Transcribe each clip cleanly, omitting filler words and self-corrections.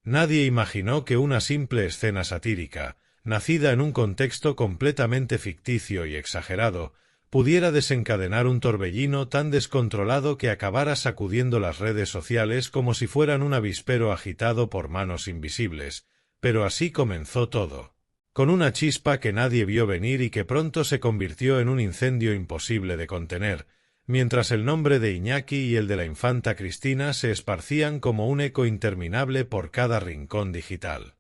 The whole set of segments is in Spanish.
Nadie imaginó que una simple escena satírica, nacida en un contexto completamente ficticio y exagerado, pudiera desencadenar un torbellino tan descontrolado que acabara sacudiendo las redes sociales como si fueran un avispero agitado por manos invisibles. Pero así comenzó todo, con una chispa que nadie vio venir y que pronto se convirtió en un incendio imposible de contener, mientras el nombre de Iñaki y el de la infanta Cristina se esparcían como un eco interminable por cada rincón digital,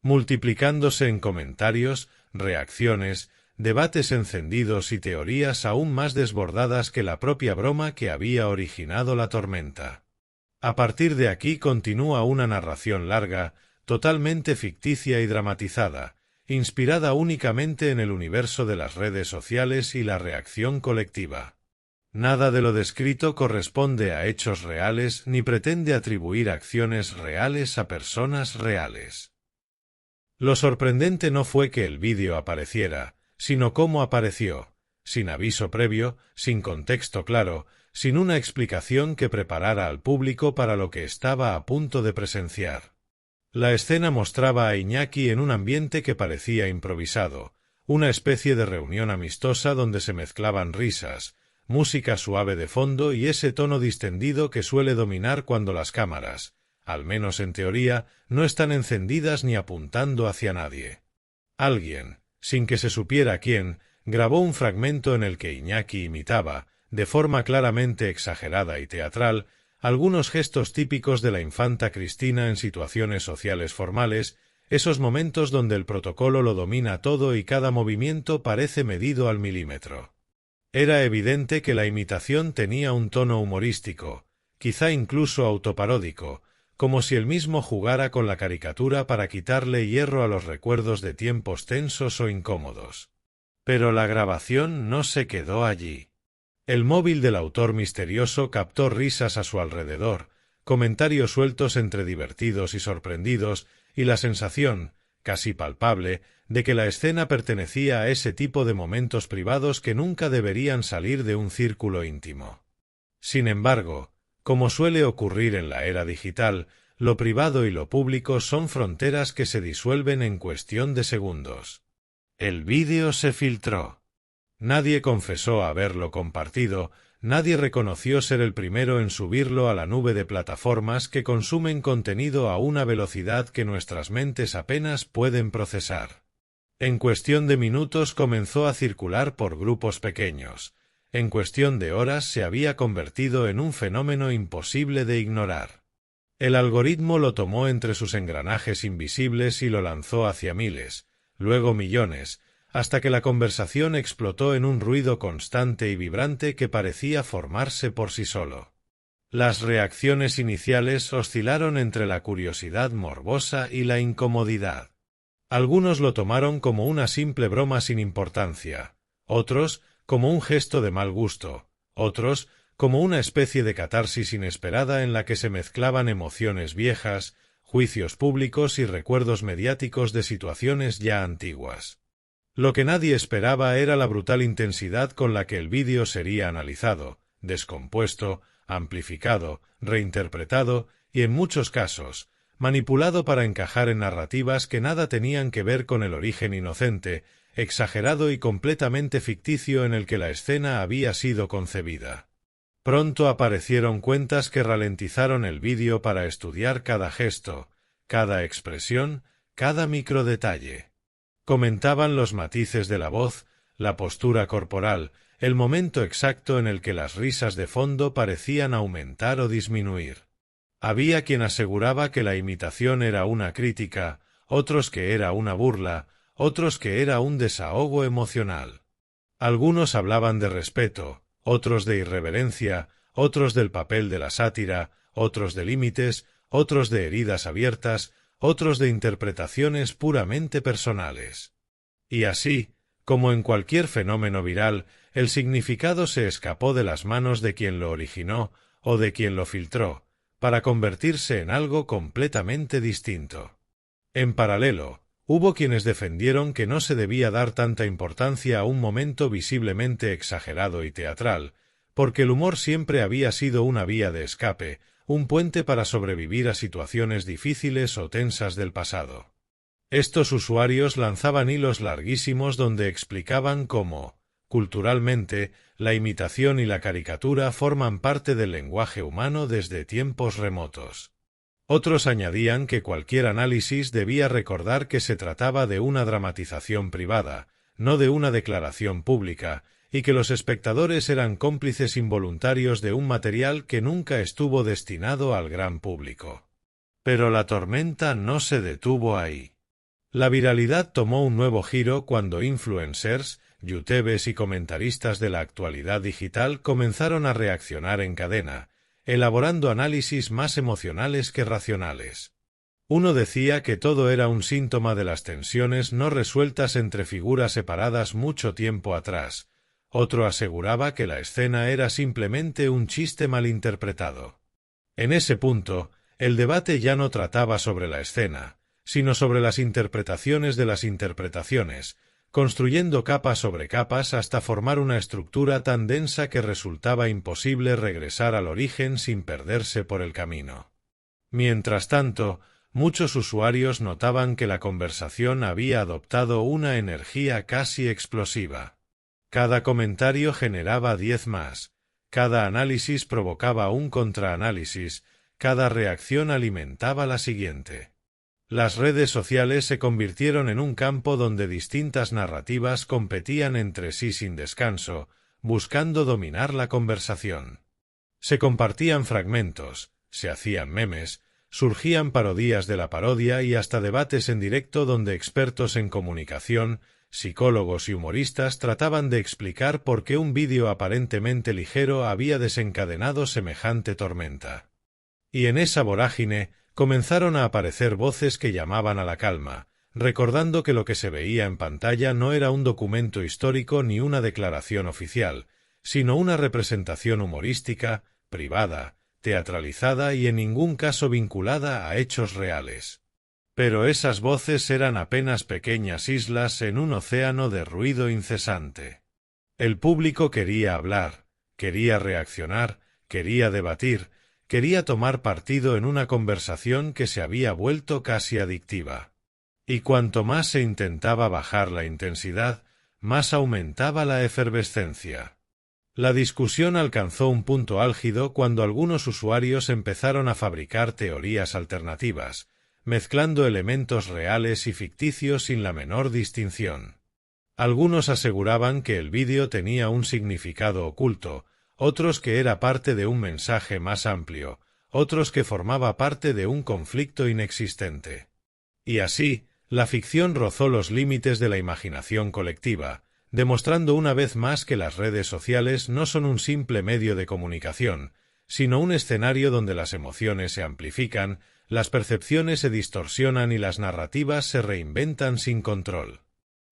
multiplicándose en comentarios, reacciones, debates encendidos y teorías aún más desbordadas que la propia broma que había originado la tormenta. A partir de aquí continúa una narración larga, totalmente ficticia y dramatizada, inspirada únicamente en el universo de las redes sociales y la reacción colectiva. Nada de lo descrito corresponde a hechos reales ni pretende atribuir acciones reales a personas reales. Lo sorprendente no fue que el vídeo apareciera, sino cómo apareció, sin aviso previo, sin contexto claro, sin una explicación que preparara al público para lo que estaba a punto de presenciar. La escena mostraba a Iñaki en un ambiente que parecía improvisado, una especie de reunión amistosa donde se mezclaban risas, música suave de fondo y ese tono distendido que suele dominar cuando las cámaras, al menos en teoría, no están encendidas ni apuntando hacia nadie. Alguien, sin que se supiera quién, grabó un fragmento en el que Iñaki imitaba, de forma claramente exagerada y teatral, algunos gestos típicos de la infanta Cristina en situaciones sociales formales, esos momentos donde el protocolo lo domina todo y cada movimiento parece medido al milímetro. Era evidente que la imitación tenía un tono humorístico, quizá incluso autoparódico, como si él mismo jugara con la caricatura para quitarle hierro a los recuerdos de tiempos tensos o incómodos. Pero la grabación no se quedó allí. El móvil del autor misterioso captó risas a su alrededor, comentarios sueltos entre divertidos y sorprendidos, y la sensación, casi palpable, de que la escena pertenecía a ese tipo de momentos privados que nunca deberían salir de un círculo íntimo. Sin embargo, como suele ocurrir en la era digital, lo privado y lo público son fronteras que se disuelven en cuestión de segundos. El vídeo se filtró. Nadie confesó haberlo compartido, nadie reconoció ser el primero en subirlo a la nube de plataformas que consumen contenido a una velocidad que nuestras mentes apenas pueden procesar. En cuestión de minutos comenzó a circular por grupos pequeños. En cuestión de horas se había convertido en un fenómeno imposible de ignorar. El algoritmo lo tomó entre sus engranajes invisibles y lo lanzó hacia miles, luego millones, hasta que la conversación explotó en un ruido constante y vibrante que parecía formarse por sí solo. Las reacciones iniciales oscilaron entre la curiosidad morbosa y la incomodidad. Algunos lo tomaron como una simple broma sin importancia, otros como un gesto de mal gusto, otros como una especie de catarsis inesperada en la que se mezclaban emociones viejas, juicios públicos y recuerdos mediáticos de situaciones ya antiguas. Lo que nadie esperaba era la brutal intensidad con la que el vídeo sería analizado, descompuesto, amplificado, reinterpretado y, en muchos casos, manipulado para encajar en narrativas que nada tenían que ver con el origen inocente, exagerado y completamente ficticio en el que la escena había sido concebida. Pronto aparecieron cuentas que ralentizaron el vídeo para estudiar cada gesto, cada expresión, cada microdetalle. Comentaban los matices de la voz, la postura corporal, el momento exacto en el que las risas de fondo parecían aumentar o disminuir. Había quien aseguraba que la imitación era una crítica, otros que era una burla, otros que era un desahogo emocional. Algunos hablaban de respeto, otros de irreverencia, otros del papel de la sátira, otros de límites, otros de heridas abiertas, otros de interpretaciones puramente personales. Y así, como en cualquier fenómeno viral, el significado se escapó de las manos de quien lo originó o de quien lo filtró, para convertirse en algo completamente distinto. En paralelo, hubo quienes defendieron que no se debía dar tanta importancia a un momento visiblemente exagerado y teatral, porque el humor siempre había sido una vía de escape, un puente para sobrevivir a situaciones difíciles o tensas del pasado. Estos usuarios lanzaban hilos larguísimos donde explicaban cómo, culturalmente, la imitación y la caricatura forman parte del lenguaje humano desde tiempos remotos. Otros añadían que cualquier análisis debía recordar que se trataba de una dramatización privada, no de una declaración pública, y que los espectadores eran cómplices involuntarios de un material que nunca estuvo destinado al gran público. Pero la tormenta no se detuvo ahí. La viralidad tomó un nuevo giro cuando influencers, youtubers y comentaristas de la actualidad digital comenzaron a reaccionar en cadena, elaborando análisis más emocionales que racionales. Uno decía que todo era un síntoma de las tensiones no resueltas entre figuras separadas mucho tiempo atrás. Otro aseguraba que la escena era simplemente un chiste malinterpretado. En ese punto, el debate ya no trataba sobre la escena, sino sobre las interpretaciones de las interpretaciones, construyendo capas sobre capas hasta formar una estructura tan densa que resultaba imposible regresar al origen sin perderse por el camino. Mientras tanto, muchos usuarios notaban que la conversación había adoptado una energía casi explosiva. Cada comentario generaba 10 más, cada análisis provocaba un contraanálisis, cada reacción alimentaba la siguiente. Las redes sociales se convirtieron en un campo donde distintas narrativas competían entre sí sin descanso, buscando dominar la conversación. Se compartían fragmentos, se hacían memes, surgían parodias de la parodia y hasta debates en directo donde expertos en comunicación, psicólogos y humoristas trataban de explicar por qué un vídeo aparentemente ligero había desencadenado semejante tormenta. Y en esa vorágine comenzaron a aparecer voces que llamaban a la calma, recordando que lo que se veía en pantalla no era un documento histórico ni una declaración oficial, sino una representación humorística, privada, teatralizada y en ningún caso vinculada a hechos reales. Pero esas voces eran apenas pequeñas islas en un océano de ruido incesante. El público quería hablar, quería reaccionar, quería debatir, quería tomar partido en una conversación que se había vuelto casi adictiva. Y cuanto más se intentaba bajar la intensidad, más aumentaba la efervescencia. La discusión alcanzó un punto álgido cuando algunos usuarios empezaron a fabricar teorías alternativas, mezclando elementos reales y ficticios sin la menor distinción. Algunos aseguraban que el vídeo tenía un significado oculto, otros que era parte de un mensaje más amplio, otros que formaba parte de un conflicto inexistente. Y así, la ficción rozó los límites de la imaginación colectiva, demostrando una vez más que las redes sociales no son un simple medio de comunicación, sino un escenario donde las emociones se amplifican, las percepciones se distorsionan y las narrativas se reinventan sin control.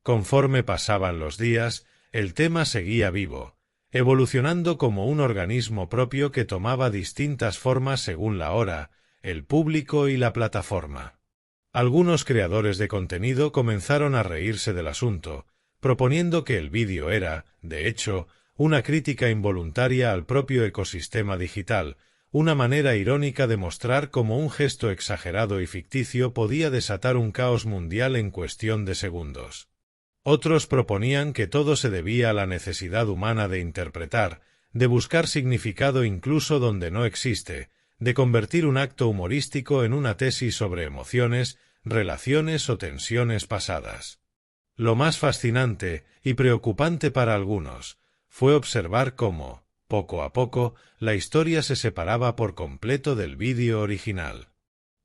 Conforme pasaban los días, el tema seguía vivo, evolucionando como un organismo propio que tomaba distintas formas según la hora, el público y la plataforma. Algunos creadores de contenido comenzaron a reírse del asunto, proponiendo que el vídeo era, de hecho, una crítica involuntaria al propio ecosistema digital, una manera irónica de mostrar cómo un gesto exagerado y ficticio podía desatar un caos mundial en cuestión de segundos. Otros proponían que todo se debía a la necesidad humana de interpretar, de buscar significado incluso donde no existe, de convertir un acto humorístico en una tesis sobre emociones, relaciones o tensiones pasadas. Lo más fascinante y preocupante para algunos fue observar cómo, poco a poco, la historia se separaba por completo del vídeo original.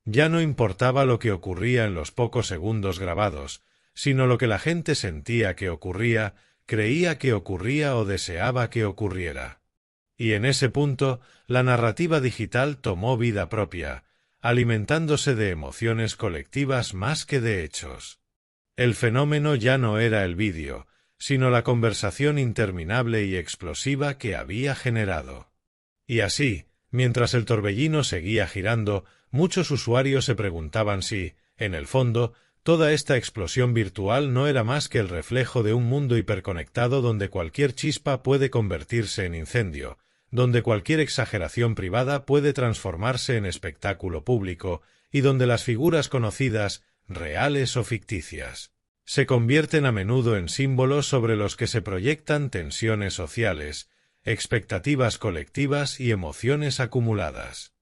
Ya no importaba lo que ocurría en los pocos segundos grabados, sino lo que la gente sentía que ocurría, creía que ocurría o deseaba que ocurriera. Y en ese punto, la narrativa digital tomó vida propia, alimentándose de emociones colectivas más que de hechos. El fenómeno ya no era el vídeo, sino la conversación interminable y explosiva que había generado. Y así, mientras el torbellino seguía girando, muchos usuarios se preguntaban si, en el fondo, toda esta explosión virtual no era más que el reflejo de un mundo hiperconectado donde cualquier chispa puede convertirse en incendio, donde cualquier exageración privada puede transformarse en espectáculo público y donde las figuras conocidas, reales o ficticias, se convierten a menudo en símbolos sobre los que se proyectan tensiones sociales, expectativas colectivas y emociones acumuladas.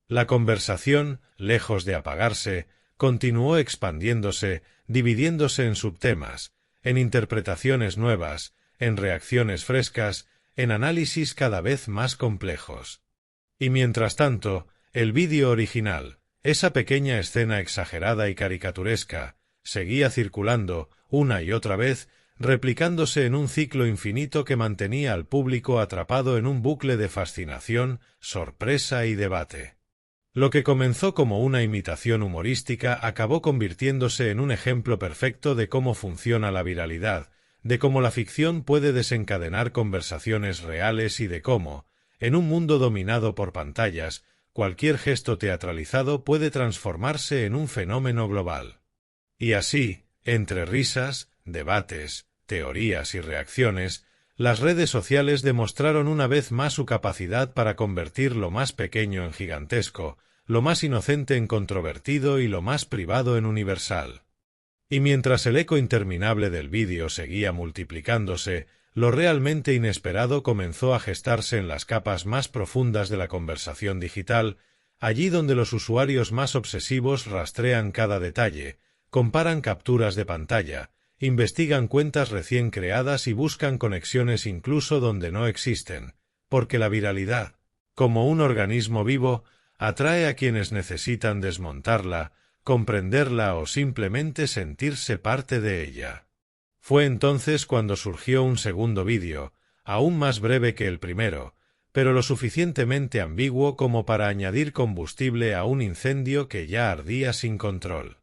La conversación, lejos de apagarse, continuó expandiéndose, dividiéndose en subtemas, en interpretaciones nuevas, en reacciones frescas, en análisis cada vez más complejos. Y mientras tanto, el vídeo original, esa pequeña escena exagerada y caricaturesca, seguía circulando, una y otra vez, replicándose en un ciclo infinito que mantenía al público atrapado en un bucle de fascinación, sorpresa y debate. Lo que comenzó como una imitación humorística acabó convirtiéndose en un ejemplo perfecto de cómo funciona la viralidad, de cómo la ficción puede desencadenar conversaciones reales y de cómo, en un mundo dominado por pantallas, cualquier gesto teatralizado puede transformarse en un fenómeno global. Y así, entre risas, debates, teorías y reacciones, las redes sociales demostraron una vez más su capacidad para convertir lo más pequeño en gigantesco, lo más inocente en controvertido y lo más privado en universal. Y mientras el eco interminable del vídeo seguía multiplicándose, lo realmente inesperado comenzó a gestarse en las capas más profundas de la conversación digital, allí donde los usuarios más obsesivos rastrean cada detalle, comparan capturas de pantalla, investigan cuentas recién creadas y buscan conexiones incluso donde no existen, porque la viralidad, como un organismo vivo, atrae a quienes necesitan desmontarla, comprenderla o simplemente sentirse parte de ella. Fue entonces cuando surgió un segundo vídeo, aún más breve que el primero, pero lo suficientemente ambiguo como para añadir combustible a un incendio que ya ardía sin control.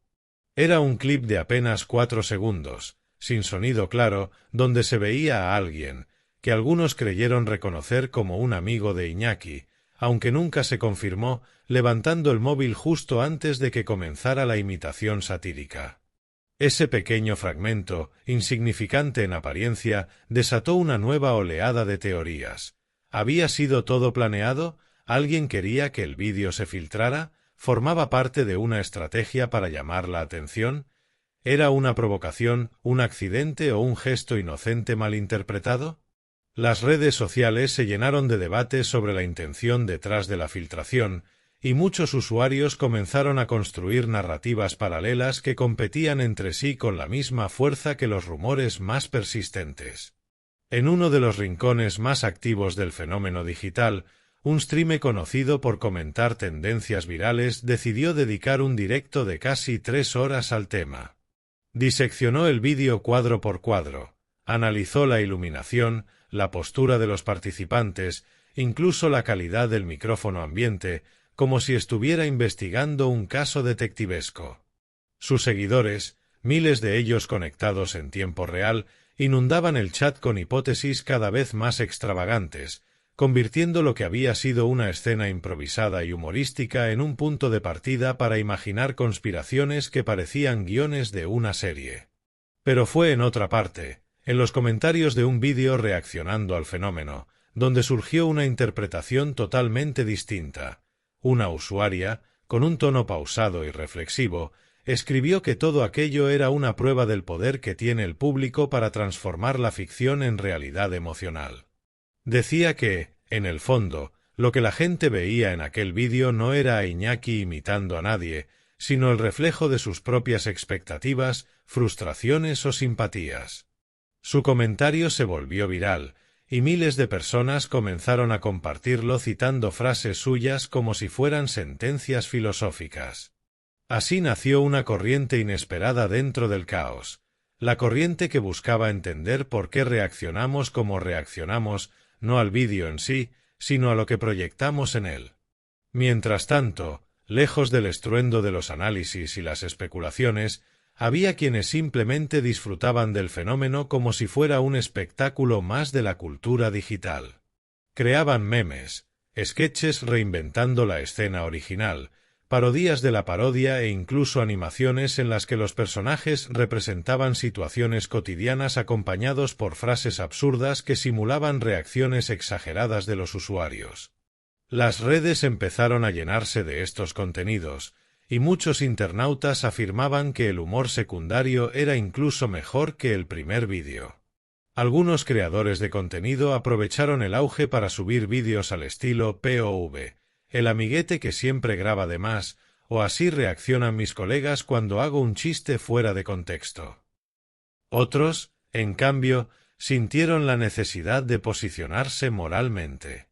Era un clip de apenas 4 segundos, sin sonido claro, donde se veía a alguien, que algunos creyeron reconocer como un amigo de Iñaki, aunque nunca se confirmó, levantando el móvil justo antes de que comenzara la imitación satírica. Ese pequeño fragmento, insignificante en apariencia, desató una nueva oleada de teorías. ¿Había sido todo planeado? ¿Alguien quería que el vídeo se filtrara? ¿Formaba parte de una estrategia para llamar la atención? ¿Era una provocación, un accidente o un gesto inocente malinterpretado? Las redes sociales se llenaron de debates sobre la intención detrás de la filtración, y muchos usuarios comenzaron a construir narrativas paralelas que competían entre sí con la misma fuerza que los rumores más persistentes. En uno de los rincones más activos del fenómeno digital, un streamer conocido por comentar tendencias virales decidió dedicar un directo de casi 3 horas al tema. Diseccionó el vídeo cuadro por cuadro, analizó la iluminación, la postura de los participantes, incluso la calidad del micrófono ambiente, como si estuviera investigando un caso detectivesco. Sus seguidores, miles de ellos conectados en tiempo real, inundaban el chat con hipótesis cada vez más extravagantes, convirtiendo lo que había sido una escena improvisada y humorística en un punto de partida para imaginar conspiraciones que parecían guiones de una serie. Pero fue en otra parte, en los comentarios de un vídeo reaccionando al fenómeno, donde surgió una interpretación totalmente distinta. Una usuaria, con un tono pausado y reflexivo, escribió que todo aquello era una prueba del poder que tiene el público para transformar la ficción en realidad emocional. Decía que, en el fondo, lo que la gente veía en aquel vídeo no era a Iñaki imitando a nadie, sino el reflejo de sus propias expectativas, frustraciones o simpatías. Su comentario se volvió viral, y miles de personas comenzaron a compartirlo citando frases suyas como si fueran sentencias filosóficas. Así nació una corriente inesperada dentro del caos, la corriente que buscaba entender por qué reaccionamos como reaccionamos, no al vídeo en sí, sino a lo que proyectamos en él. Mientras tanto, lejos del estruendo de los análisis y las especulaciones, había quienes simplemente disfrutaban del fenómeno como si fuera un espectáculo más de la cultura digital. Creaban memes, sketches reinventando la escena original, parodías de la parodia e incluso animaciones en las que los personajes representaban situaciones cotidianas acompañados por frases absurdas que simulaban reacciones exageradas de los usuarios. Las redes empezaron a llenarse de estos contenidos, y muchos internautas afirmaban que el humor secundario era incluso mejor que el primer vídeo. Algunos creadores de contenido aprovecharon el auge para subir vídeos al estilo POV, el amiguete que siempre graba de más, o así reaccionan mis colegas cuando hago un chiste fuera de contexto. Otros, en cambio, sintieron la necesidad de posicionarse moralmente.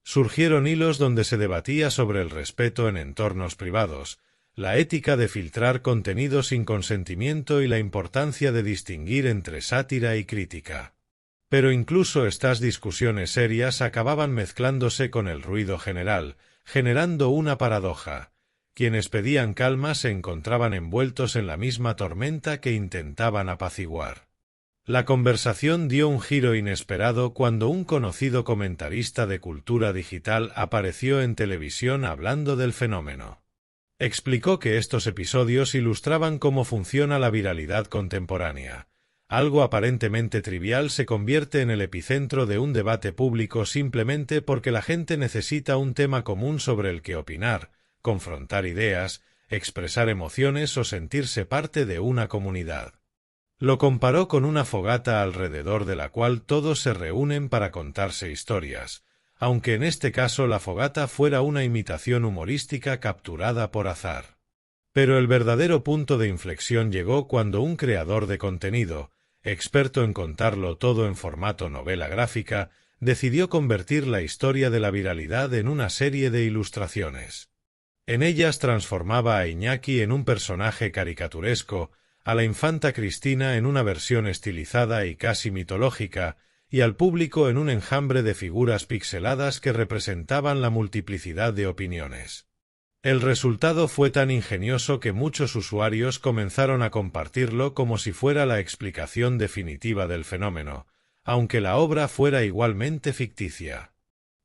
Surgieron hilos donde se debatía sobre el respeto en entornos privados, la ética de filtrar contenido sin consentimiento y la importancia de distinguir entre sátira y crítica. Pero incluso estas discusiones serias acababan mezclándose con el ruido general, generando una paradoja. Quienes pedían calma se encontraban envueltos en la misma tormenta que intentaban apaciguar. La conversación dio un giro inesperado cuando un conocido comentarista de cultura digital apareció en televisión hablando del fenómeno. Explicó que estos episodios ilustraban cómo funciona la viralidad contemporánea. Algo aparentemente trivial se convierte en el epicentro de un debate público simplemente porque la gente necesita un tema común sobre el que opinar, confrontar ideas, expresar emociones o sentirse parte de una comunidad. Lo comparó con una fogata alrededor de la cual todos se reúnen para contarse historias, aunque en este caso la fogata fuera una imitación humorística capturada por azar. Pero el verdadero punto de inflexión llegó cuando un creador de contenido, experto en contarlo todo en formato novela gráfica, decidió convertir la historia de la viralidad en una serie de ilustraciones. En ellas transformaba a Iñaki en un personaje caricaturesco, a la infanta Cristina en una versión estilizada y casi mitológica, y al público en un enjambre de figuras pixeladas que representaban la multiplicidad de opiniones. El resultado fue tan ingenioso que muchos usuarios comenzaron a compartirlo como si fuera la explicación definitiva del fenómeno, aunque la obra fuera igualmente ficticia.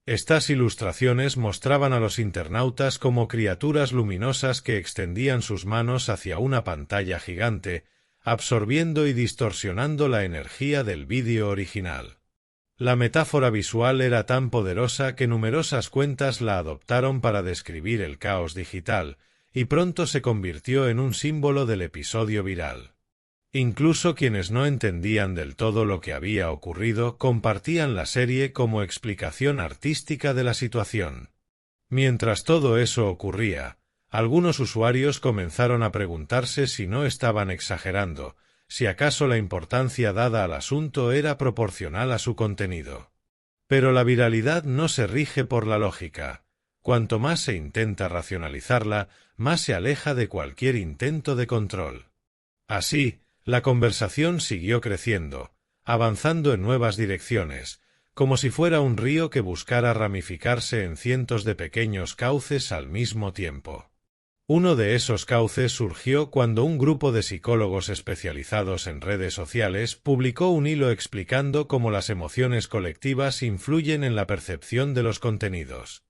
Estas ilustraciones mostraban a los internautas como criaturas luminosas que extendían sus manos hacia una pantalla gigante, absorbiendo y distorsionando la energía del vídeo original. La metáfora visual era tan poderosa que numerosas cuentas la adoptaron para describir el caos digital, y pronto se convirtió en un símbolo del episodio viral. Incluso quienes no entendían del todo lo que había ocurrido compartían la serie como explicación artística de la situación. Mientras todo eso ocurría, algunos usuarios comenzaron a preguntarse si no estaban exagerando, si acaso la importancia dada al asunto era proporcional a su contenido. Pero la viralidad no se rige por la lógica. Cuanto más se intenta racionalizarla, más se aleja de cualquier intento de control. Así, la conversación siguió creciendo, avanzando en nuevas direcciones, como si fuera un río que buscara ramificarse en cientos de pequeños cauces al mismo tiempo. Uno de esos cauces surgió cuando un grupo de psicólogos especializados en redes sociales publicó un hilo explicando cómo las emociones colectivas influyen en la percepción de los contenidos.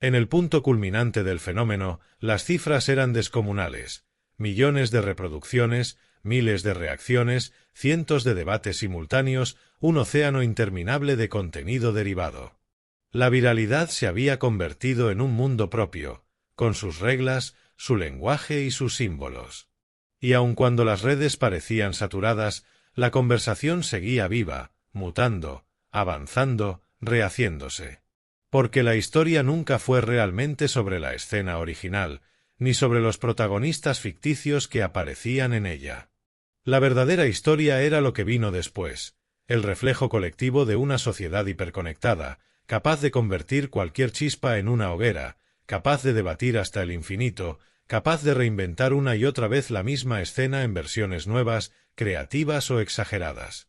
En el punto culminante del fenómeno, las cifras eran descomunales: millones de reproducciones, miles de reacciones, cientos de debates simultáneos, un océano interminable de contenido derivado. La viralidad se había convertido en un mundo propio, con sus reglas, su lenguaje y sus símbolos. Y aun cuando las redes parecían saturadas, la conversación seguía viva, mutando, avanzando, rehaciéndose. Porque la historia nunca fue realmente sobre la escena original, ni sobre los protagonistas ficticios que aparecían en ella. La verdadera historia era lo que vino después, el reflejo colectivo de una sociedad hiperconectada, capaz de convertir cualquier chispa en una hoguera, capaz de debatir hasta el infinito, capaz de reinventar una y otra vez la misma escena en versiones nuevas, creativas o exageradas.